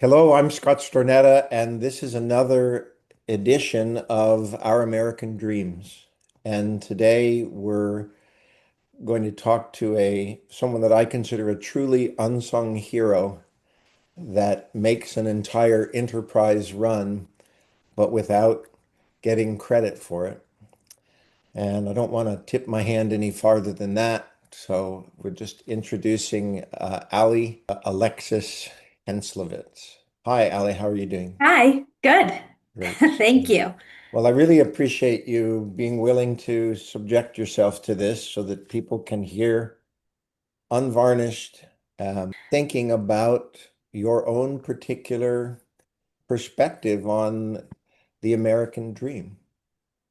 Hello, I'm Scott Stornetta, and this is another edition of Our American Dreams. And today we're going to talk to a someone that I consider a truly unsung hero that makes an entire enterprise run, but without getting credit for it. And I don't want to tip my hand any farther than that. So we're just introducing Ali Alexis Henslovitz. Hi, Ali, how are you doing? Hi, good. Great. Thank you. Well, I really appreciate you being willing to subject yourself to this so that people can hear unvarnished, thinking about your own particular perspective on the American dream.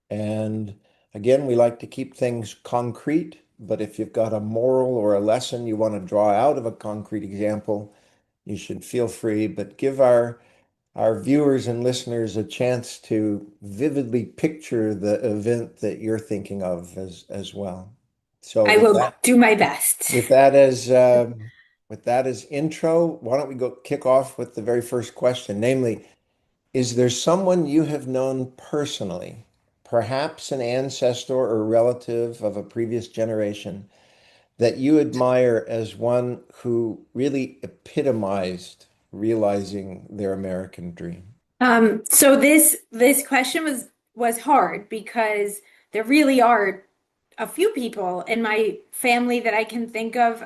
And again, we like to keep things concrete, but if you've got a moral or a lesson you want to draw out of a concrete example, you should feel free, but give our viewers and listeners a chance to vividly picture the event that you're thinking of as well. So I will do my best. with that as with that as intro, why don't we go kick off with the very first question, namely, is there someone you have known personally, perhaps an ancestor or relative of a previous generation, that you admire as one who really epitomized realizing their American dream? So this question was hard because there really are a few people in my family that I can think of.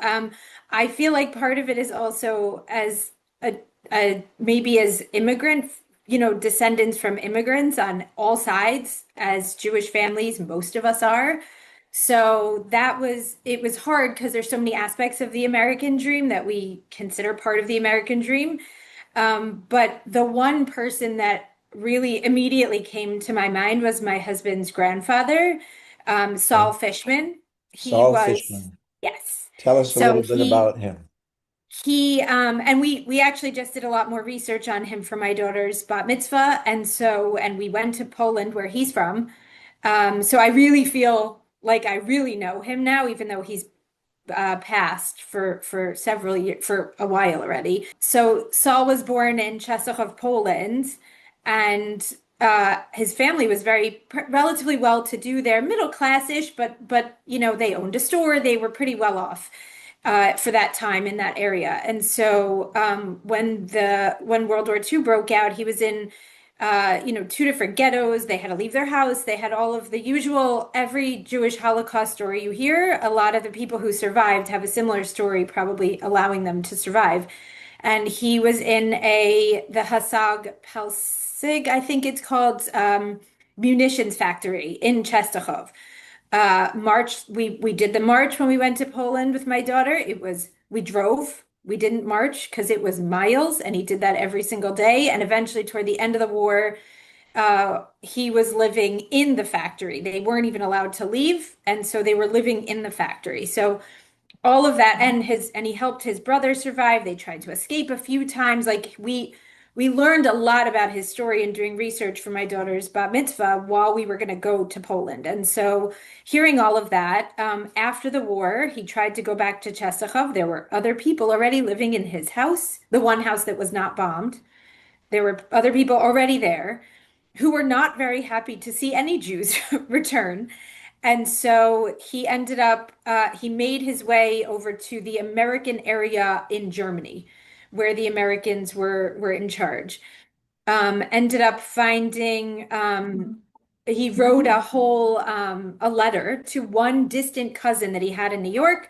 I feel like part of it is also as maybe as immigrant, descendants from immigrants on all sides, as Jewish families, most of us are. So it was hard because there's so many aspects of the American dream that we consider part of the American dream. But the one person that really immediately came to my mind was my husband's grandfather, Saul Okay. Fishman. He Saul was, Fishman. yes. Tell us a So little bit about him. and we actually just did a lot more research on him for my daughter's bat mitzvah, and we went to Poland where he's from. So I really feel like I really know him now, even though he's passed for several years, for a while already. So Saul was born in Częstochow, Poland, and his family was relatively well to do. They're middle class-ish, but they owned a store. They were pretty well off for that time in that area. And so when World War II broke out, he was in two different ghettos. They had to leave their house. They had all of the usual, every Jewish Holocaust story you hear. A lot of the people who survived have a similar story, probably allowing them to survive. And he was in the Hasag Pelsig, I think it's called, munitions factory in Częstochow. We did the march when we went to Poland with my daughter. We drove. We didn't march because it was miles, and he did that every single day. And eventually, toward the end of the war, he was living in the factory. They weren't even allowed to leave, and so they were living in the factory. So all of that, and he helped his brother survive. They tried to escape a few times. Like we learned a lot about his story in doing research for my daughter's bat mitzvah while we were going to go to Poland. And so hearing all of that, after the war, he tried to go back to Częstochow. There were other people already living in his house, the one house that was not bombed. There were other people already there who were not very happy to see any Jews return. And so he made his way over to the American area in Germany, where the Americans were in charge. Ended up finding, he wrote a letter to one distant cousin that he had in New York,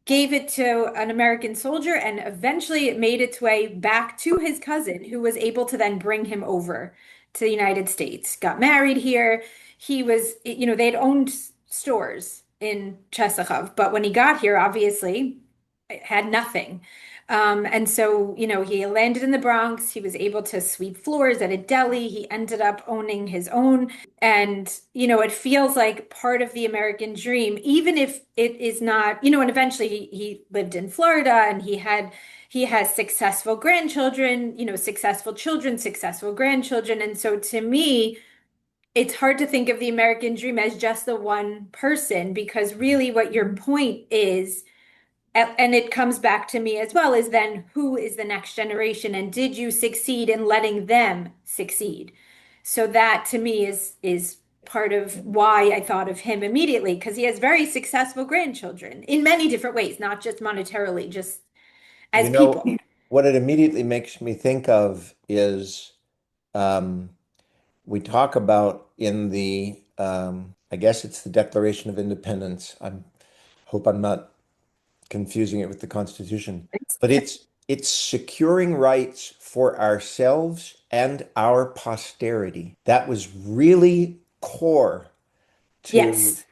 gave it to an American soldier, and eventually it made its way back to his cousin, who was able to then bring him over to the United States. Got married here. They'd owned stores in Chesapeake, but when he got here, obviously, it had nothing. And so, he landed in the Bronx. He was able to sweep floors at a deli. He ended up owning his own. And, it feels like part of the American dream, even if it is not, and eventually he lived in Florida, and he has successful grandchildren, successful children, successful grandchildren. And so to me, it's hard to think of the American dream as just the one person, because really what your point is and it comes back to me as well, is then who is the next generation and did you succeed in letting them succeed? So that to me is part of why I thought of him immediately, because he has very successful grandchildren in many different ways, not just monetarily, just as You know, people. what it immediately makes me think of is um, we talk about in the, I guess it's the Declaration of Independence. I hope I'm not confusing it with the Constitution, but it's securing rights for ourselves and our posterity. That was really core to Yes.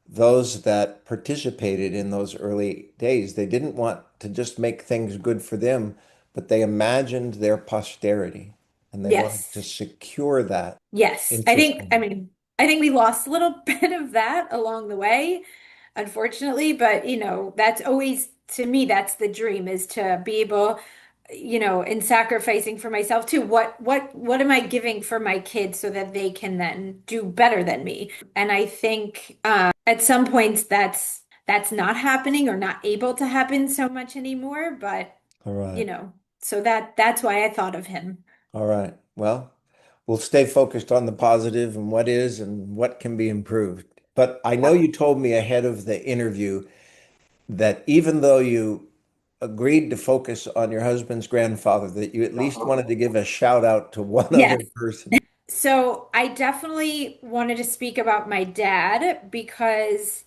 those that participated in those early days. They didn't want to just make things good for them, but they imagined their posterity and they wanted to Yes. secure that. Yes. Interesting. I think we lost a little bit of that along the way, unfortunately, but that's always to me, that's the dream is to be able, in sacrificing for myself too. What am I giving for my kids so that they can then do better than me? And I think at some points that's not happening or not able to happen so much anymore, but All you right. know, so that's why I thought of him. All right. Well, we'll stay focused on the positive and what is and what can be improved. But I know you told me ahead of the interview that even though you agreed to focus on your husband's grandfather, that you at least wanted to give a shout out to one other Yes. person. So I definitely wanted to speak about my dad because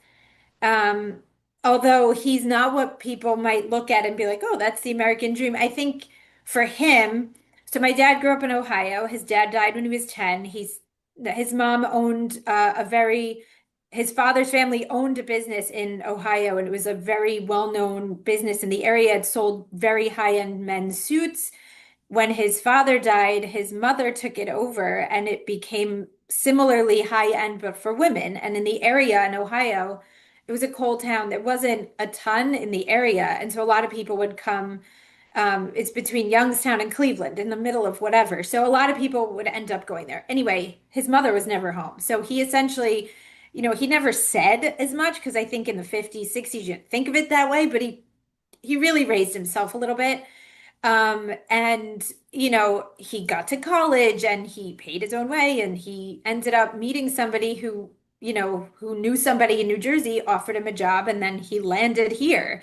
um, although he's not what people might look at and be like, oh, that's the American dream, I think for him, so my dad grew up in Ohio. His dad died when he was 10. His mom owned his father's family owned a business in Ohio, and it was a very well-known business in the area. It sold very high-end men's suits. When his father died, his mother took it over and it became similarly high end, but for women. And in the area in Ohio, it was a coal town. There wasn't a ton in the area. And so a lot of people would come. It's between Youngstown and Cleveland in the middle of whatever. So a lot of people would end up going there. Anyway, his mother was never home. So he essentially, he never said as much because I think in the 50s, 60s, you didn't think of it that way, but he really raised himself a little bit. And he got to college and he paid his own way and he ended up meeting somebody who knew somebody in New Jersey, offered him a job, and then he landed here.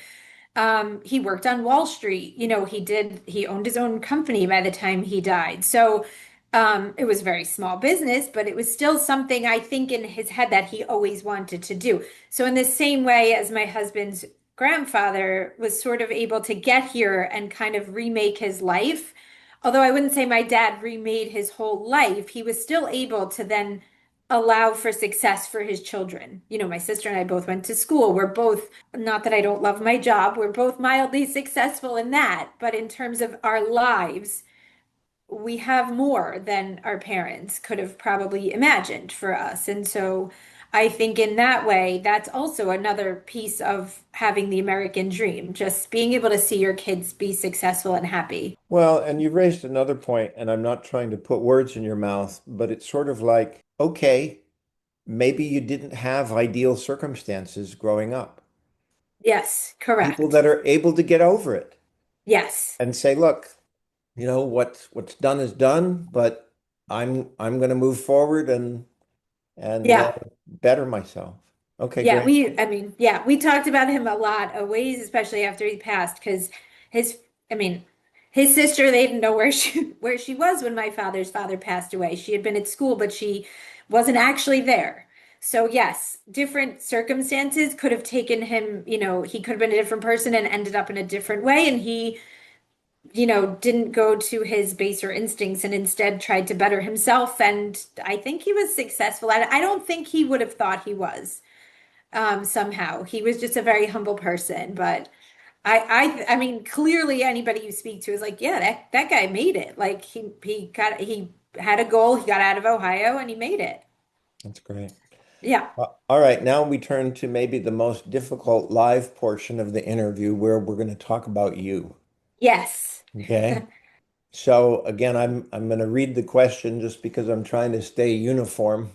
He worked on Wall Street. He owned his own company by the time he died. So, it was very small business, but it was still something I think in his head that he always wanted to do. So in the same way as my husband's grandfather was sort of able to get here and kind of remake his life, although I wouldn't say my dad remade his whole life, he was still able to then allow for success for his children. My sister and I both went to school. We're both, not that I don't love my job, we're both mildly successful in that. But in terms of our lives, we have more than our parents could have probably imagined for us. And so I think in that way, that's also another piece of having the American dream, just being able to see your kids be successful and happy. Well, and you raised another point, and I'm not trying to put words in your mouth, but it's sort of like, okay, maybe you didn't have ideal circumstances growing up. Yes, People correct. that are able to get over it Yes. and say, look, what's done is done, but I'm going to move forward and Yeah. better myself. Okay, Yeah, great. we talked about him a lot of ways, especially after he passed, because his, I mean, his sister, they didn't know where she was when my father's father passed away. She had been at school, but she wasn't actually there. So yes, different circumstances could have taken him, he could have been a different person and ended up in a different way. And he, didn't go to his baser instincts and instead tried to better himself. And I think he was successful at it. I don't think he would have thought he was somehow. He was just a very humble person, but I mean, clearly anybody you speak to is like, yeah, that guy made it. Like he had a goal, he got out of Ohio and he made it. That's great. Yeah. All right, now we turn to maybe the most difficult live portion of the interview where we're going to talk about you. Yes. Okay? So again, I'm going to read the question just because I'm trying to stay uniform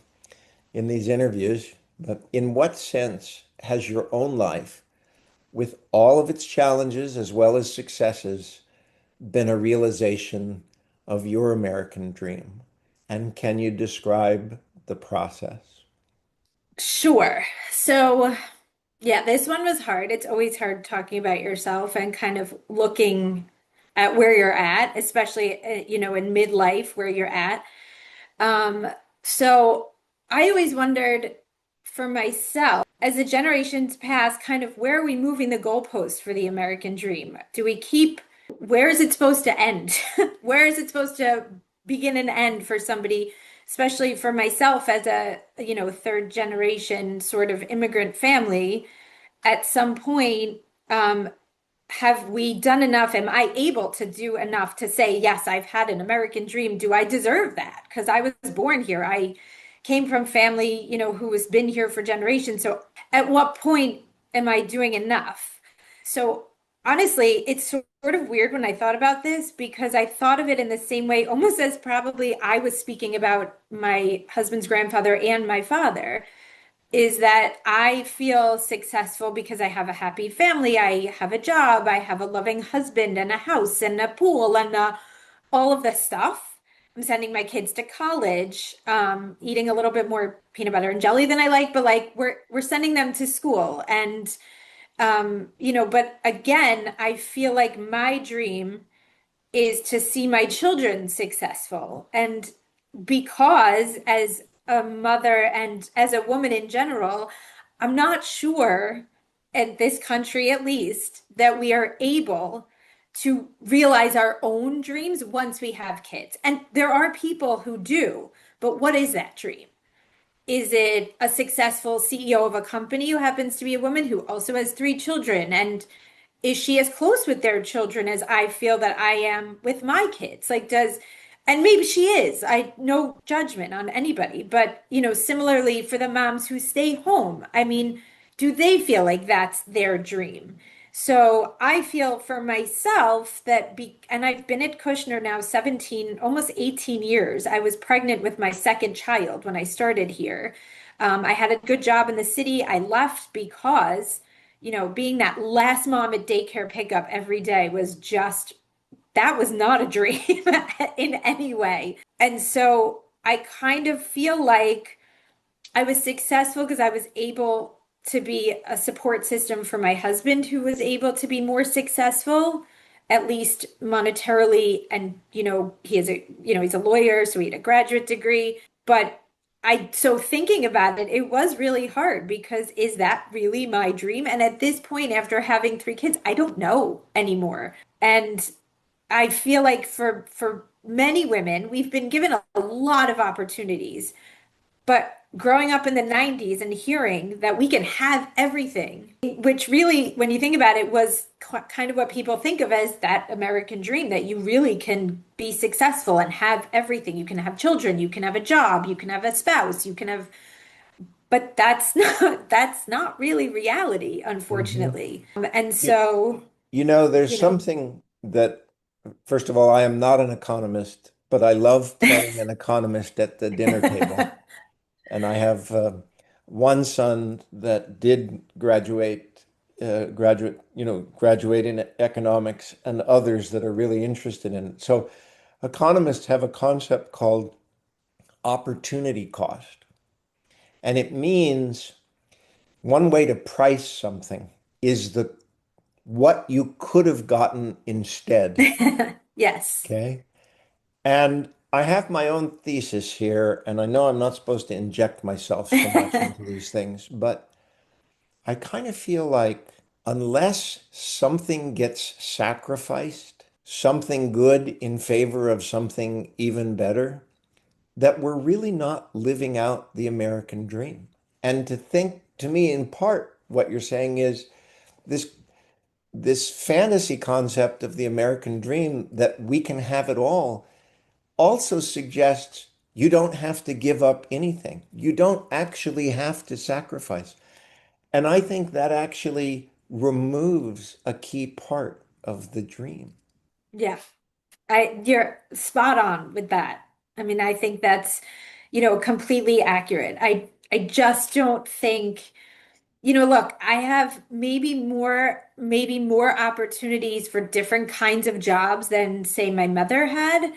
in these interviews. But in what sense has your own life with all of its challenges as well as successes, been a realization of your American dream? And can you describe the process? Sure. So, yeah, this one was hard. It's always hard talking about yourself and kind of looking at where you're at, especially, in midlife where you're at. Um, so I always wondered for myself, as the generations pass, kind of where are we moving the goalpost for the American dream? Where is it supposed to end? Where is it supposed to begin and end for somebody, especially for myself as a, third generation sort of immigrant family? At some point, um, have we done enough? Am I able to do enough to say, yes, I've had an American dream? Do I deserve that? Because I was born here. I came from family, who has been here for generations. So at what point am I doing enough? So honestly, it's sort of weird when I thought about this because I thought of it in the same way, almost as probably I was speaking about my husband's grandfather and my father is that I feel successful because I have a happy family, I have a job, I have a loving husband and a house and a pool and all of this stuff. I'm sending my kids to college, eating a little bit more peanut butter and jelly than I like, but like we're sending them to school. And but again, I feel like my dream is to see my children successful. And because as a mother and as a woman in general, I'm not sure, in this country at least, that we are able to realize our own dreams once we have kids. And there are people who do, but what is that dream? Is it a successful CEO of a company who happens to be a woman who also has three children? And is she as close with their children as I feel that I am with my kids? And maybe she is. I no judgment on anybody, but similarly for the moms who stay home, I mean, do they feel like that's their dream? So I feel for myself and I've been at Kushner now 17, almost 18 years. I was pregnant with my second child when I started here. I had a good job in the city. I left because being that last mom at daycare pickup every day that was not a dream in any way. And so I kind of feel like I was successful because I was able to be a support system for my husband, who was able to be more successful, at least monetarily. And, he's a lawyer, so he had a graduate degree. But so thinking about it, it was really hard because is that really my dream? And at this point, after having three kids, I don't know anymore. And I feel like for many women, we've been given a lot of opportunities, but growing up in the 90s and hearing that we can have everything, which really, when you think about it, was kind of what people think of as that American dream, that you really can be successful and have everything. You can have children, you can have a job, you can have a spouse, but that's not really reality, Mhm. unfortunately. And You, so, there's you know, something that, first of all, I am not an economist, but I love playing an economist at the dinner table. And I have one son that did graduate in economics, and others that are really interested in it. So economists have a concept called opportunity cost. And it means one way to price something is the what you could have gotten instead. yes. Okay. And I have my own thesis here, and I know I'm not supposed to inject myself so much into these things, but I kind of feel like unless something gets sacrificed, something good in favor of something even better, that we're really not living out the American dream. And to think, to me, in part, what you're saying is this this fantasy concept of the American dream that we can have it all also suggests you don't have to give up anything. You don't actually have to sacrifice. And I think that actually removes a key part of the dream. Yeah. You're spot on with that. I mean, I think that's, completely accurate. I just don't think, Look, I have maybe more opportunities for different kinds of jobs than say my mother had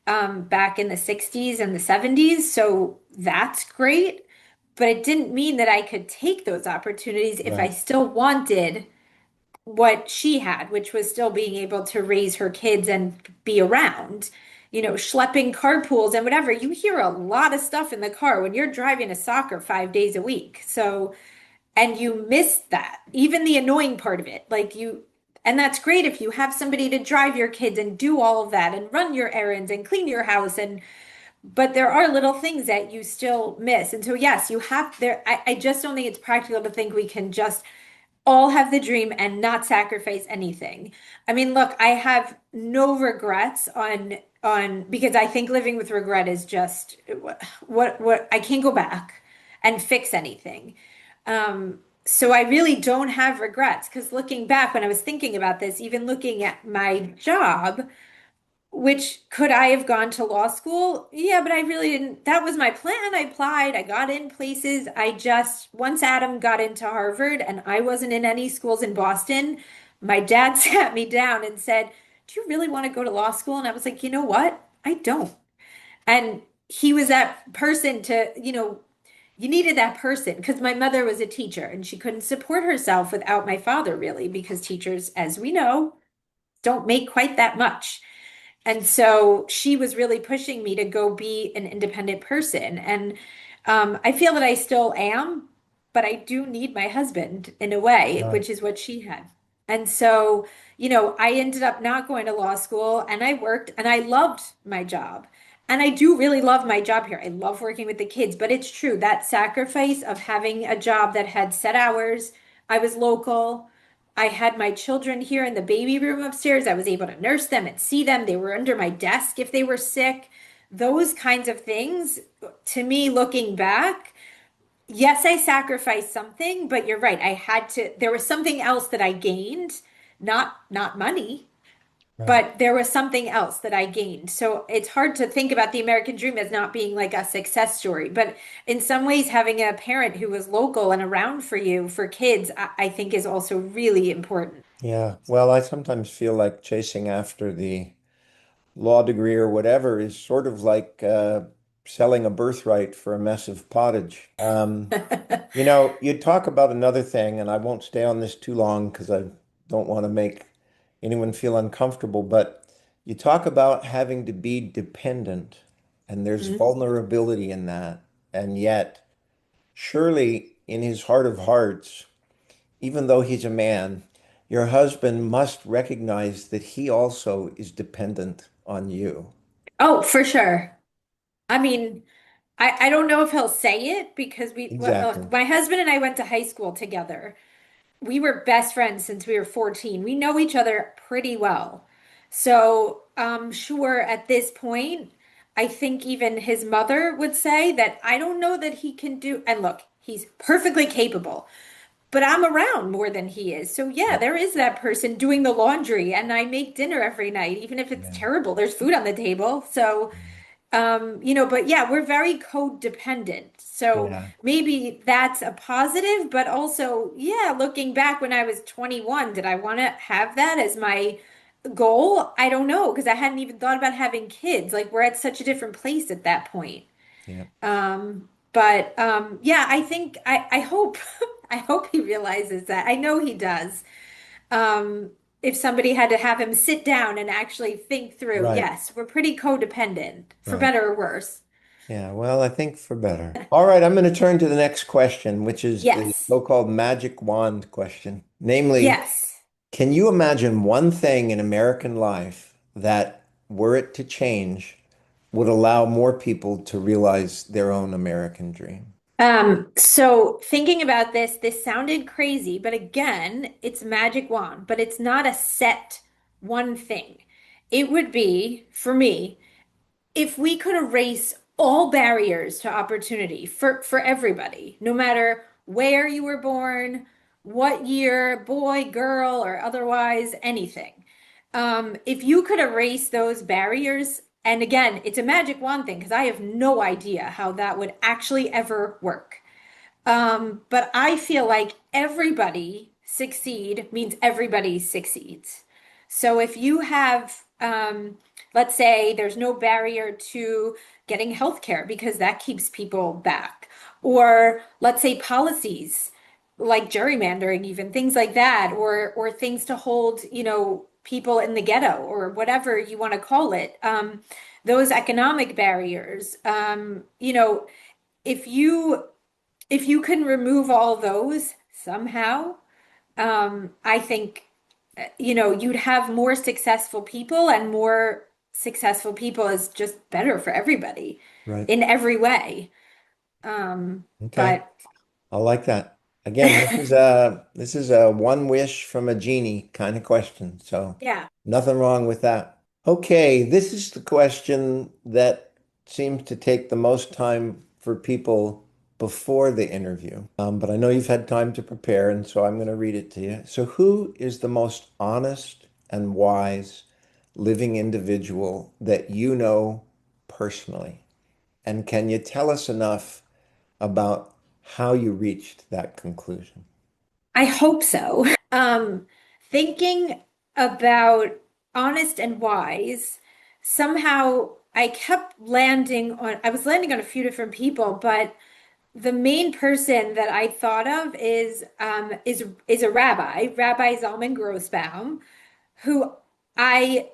back in the 60s and the 70s. So that's great. But it didn't mean that I could take those opportunities if I Right. still wanted what she had, which was still being able to raise her kids and be around. Schlepping carpools and whatever. You hear a lot of stuff in the car when you're driving to soccer 5 days a week. So, and you miss that, even the annoying part of it. And that's great if you have somebody to drive your kids and do all of that and run your errands and clean your house but there are little things that you still miss. And so yes, you have there I just don't think it's practical to think we can just all have the dream and not sacrifice anything. I mean, look, I have no regrets on because I think living with regret is just what I can't go back and fix anything. So I really don't have regrets because looking back when I was thinking about this, even looking at my job, which could I have gone to law school? Yeah, but I really didn't. That was my plan. I applied, I got in places. Once Adam got into Harvard and I wasn't in any schools in Boston, my dad sat me down and said, "Do you really want to go to law school?" And I was like, "You know what? I don't." And he was that person you needed that person because my mother was a teacher and she couldn't support herself without my father, really, because teachers, as we know, don't make quite that much. And so she was really pushing me to go be an independent person. And I feel that I still am, but I do need my husband in a way, Right. which is what she had. And so, I ended up not going to law school and I worked and I loved my job. And I do really love my job here. I love working with the kids, but it's true that sacrifice of having a job that had set hours, I was local. I had my children here in the baby room upstairs. I was able to nurse them and see them. They were under my desk if they were sick. Those kinds of things, to me, looking back, yes, I sacrificed something, but you're right. There was something else that I gained, not money, Right. but there was something else that I gained. So it's hard to think about the American dream as not being like a success story. But in some ways, having a parent who was local and around for you for kids, I think is also really important. Yeah. Well, I sometimes feel like chasing after the law degree or whatever is sort of like selling a birthright for a mess of pottage. You talk about another thing, and I won't stay on this too long because I don't want to make anyone feel uncomfortable, but you talk about having to be dependent, and there's Mhm. vulnerability in that. And yet, surely in his heart of hearts, even though he's a man, your husband must recognize that he also is dependent on you. Oh, for sure. I mean, I don't know if he'll say it because Exactly. look, my husband and I went to high school together. We were best friends since we were 14. We know each other pretty well. So I'm sure at this point, I think even his mother would say that I don't know that he can do, and look, he's perfectly capable, but I'm around more than he is. So yeah, Yeah. there is that person doing the laundry and I make dinner every night, even if it's Yeah. terrible, there's food on the table. So but yeah, we're very codependent. So Yeah. maybe that's a positive, but also, yeah, looking back when I was 21, did I want to have that as my goal? I don't know, because I hadn't even thought about having kids. Like we're at such a different place at that point. Yeah. But yeah, I think I hope I hope he realizes that. I know he does. If somebody had to have him sit down and actually think through, Right. yes, we're pretty codependent, for Right. better or worse. Yeah, well, I think for better. All right, I'm going to turn to the next question, which is the Yes. so-called magic wand question. Namely, Yes. can you imagine one thing in American life that, were it to change, would allow more people to realize their own American dream? So thinking about this sounded crazy, but again, it's magic wand, but it's not a set one thing. It would be, for me, if we could erase all barriers to opportunity for everybody, no matter where you were born, what year, boy, girl, or otherwise, anything. If you could erase those barriers, and again, it's a magic wand thing because I have no idea how that would actually ever work. But I feel like everybody succeed means everybody succeeds. So if you have, let's say there's no barrier to getting healthcare because that keeps people back, or let's say policies like gerrymandering, even things like that, or things to hold, people in the ghetto or whatever you want to call it. Those economic barriers, if you can remove all those somehow, I think, you'd have more successful people, and more successful people is just better for everybody Right. in every way. Um, Okay. but I like that. Again, this is a one wish from a genie kind of question. So yeah, nothing wrong with that. Okay, this is the question that seems to take the most time for people before the interview. But I know you've had time to prepare, and so I'm going to read it to you. So, who is the most honest and wise living individual that you know personally? And can you tell us enough about how you reached that conclusion? I hope so. Thinking about honest and wise, somehow I was landing on a few different people, but the main person that I thought of is a rabbi, Rabbi Zalman Grossbaum, who I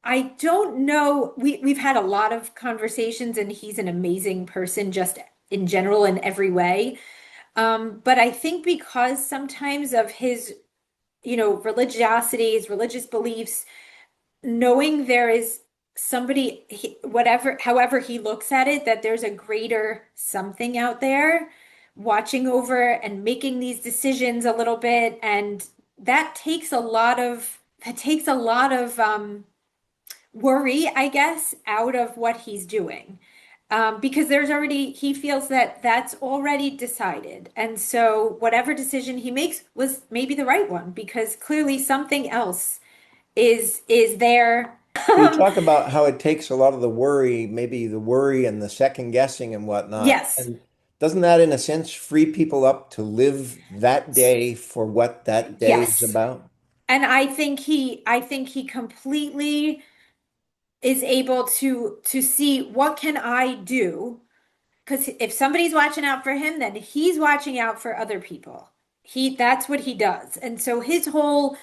I don't know. We've had a lot of conversations, and he's an amazing person just in general in every way. But I think because sometimes of his, religiosity, his religious beliefs, knowing there is somebody, however he looks at it, that there's a greater something out there watching over and making these decisions a little bit, and that takes a lot of worry, I guess, out of what he's doing. Because he feels that that's already decided. And so whatever decision he makes was maybe the right one, because clearly something else is there. You talk about how it takes a lot of the worry, maybe the worry and the second guessing and whatnot. Yes. And doesn't that, in a sense, free people up to live that day for what that day is Yes. about? And I think he completely is able to see what can I do. Because if somebody's watching out for him, then he's watching out for other people. That's what he does. And so his whole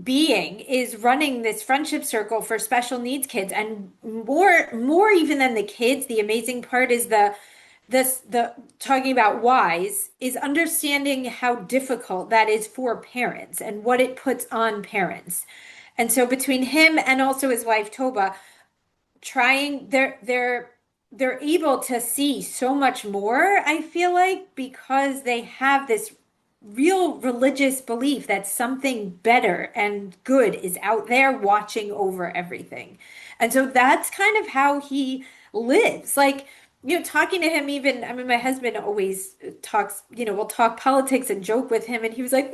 being is running this friendship circle for special needs kids. And more even than the kids, the amazing part is the talking about wise is understanding how difficult that is for parents and what it puts on parents. And so between him and also his wife Toba, trying they're able to see so much more, I feel like, because they have this real religious belief that something better and good is out there watching over everything. And so that's kind of how he lives. Like, talking to him, even, I mean, my husband always talks, we'll talk politics and joke with him, and he was like,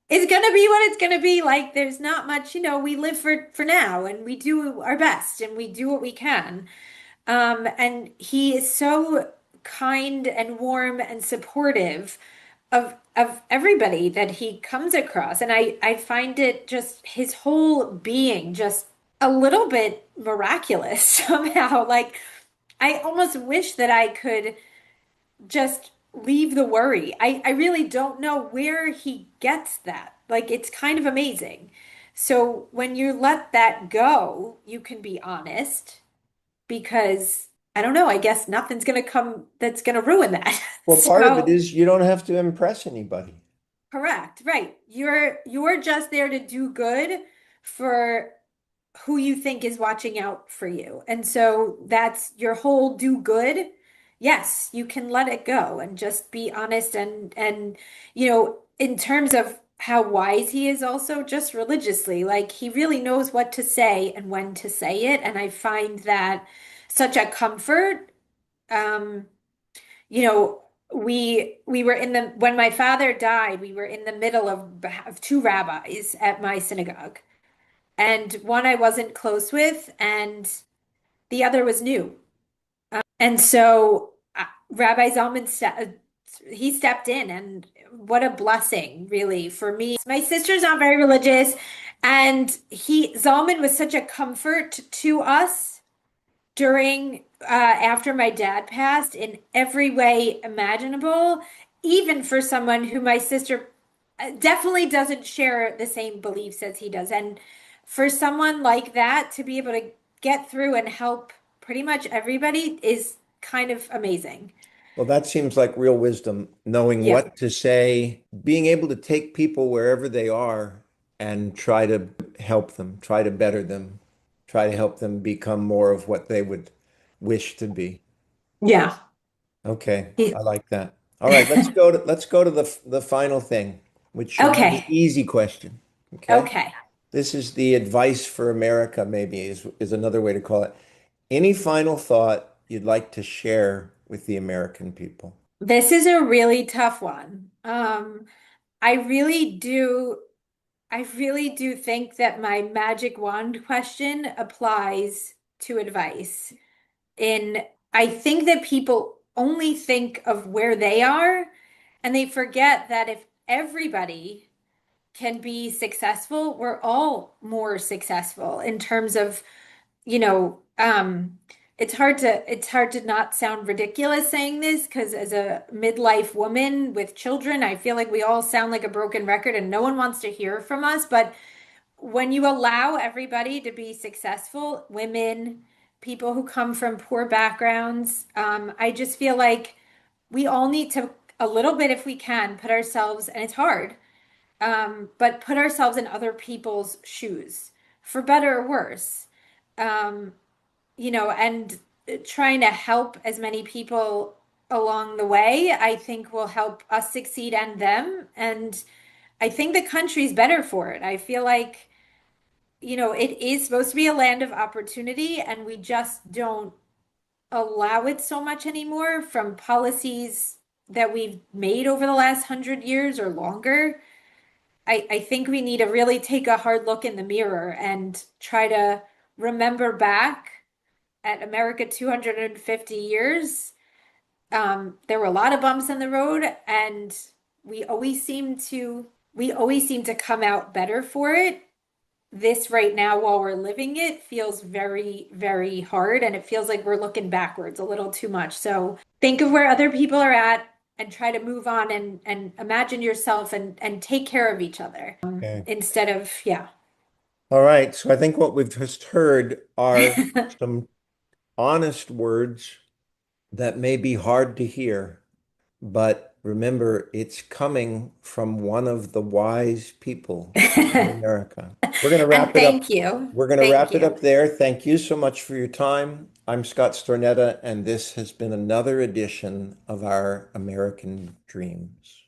it's gonna be what it's gonna be. Like, there's not much, we live for now, and we do our best, and we do what we can. And he is so kind and warm and supportive of everybody that he comes across. And I find it just his whole being just a little bit miraculous somehow. Like, I almost wish that I could just leave the worry. I really don't know where he gets that. Like, it's kind of amazing. So when you let that go, you can be honest, because I don't know, I guess nothing's gonna come that's gonna ruin that. Well, part of it So is you don't have to impress anybody. correct, right. You're just there to do good for who you think is watching out for you. And so that's your whole do good. Yes, you can let it go and just be honest, and in terms of how wise he is, also just religiously, like, he really knows what to say and when to say it. And I find that such a comfort. Um, you know, we were in the when my father died, we were in the middle of two rabbis at my synagogue. And one I wasn't close with, and the other was new. And so Rabbi Zalman he stepped in, and what a blessing, really, for me. My sister's not very religious, and he Zalman was such a comfort to us during after my dad passed in every way imaginable, even for someone who my sister definitely doesn't share the same beliefs as he does. And for someone like that to be able to get through and help pretty much everybody is kind of amazing. Well, that seems like real wisdom, knowing Yeah. what to say, being able to take people wherever they are and try to help them, try to better them, try to help them become more of what they would wish to be. Yeah. Okay, I like that. All right, let's go to the final thing, which should be the Okay. easy question. Okay? Okay. This is the advice for America, maybe is another way to call it. Any final thought you'd like to share with the American people? This is a really tough one. I really do I really do think that my magic wand question applies to advice. In I think that people only think of where they are, and they forget that if everybody can be successful, we're all more successful in terms of, you know, it's hard to not sound ridiculous saying this because as a midlife woman with children, I feel like we all sound like a broken record and no one wants to hear from us. But when you allow everybody to be successful, women, people who come from poor backgrounds, I just feel like we all need to, a little bit if we can, put ourselves, and it's hard, but put ourselves in other people's shoes, for better or worse. Um, and trying to help as many people along the way, I think will help us succeed and them. And I think the country's better for it. I feel like it is supposed to be a land of opportunity, and we just don't allow it so much anymore from policies that we've made over the last 100 years or longer. I think we need to really take a hard look in the mirror and try to remember back at America 250 years. There were a lot of bumps in the road, and we always seem to come out better for it. This right now, while we're living it, feels very, very hard, and it feels like we're looking backwards a little too much. So think of where other people are at and try to move on and imagine yourself and take care of each other Okay. instead of, yeah. All right. So I think what we've just heard are some honest words that may be hard to hear, but remember, it's coming from one of the wise people in America. We're going to And wrap it up. thank you. We're going to Thank wrap it you. up there. Thank you so much for your time. I'm Scott Stornetta, and this has been another edition of our American Dreams.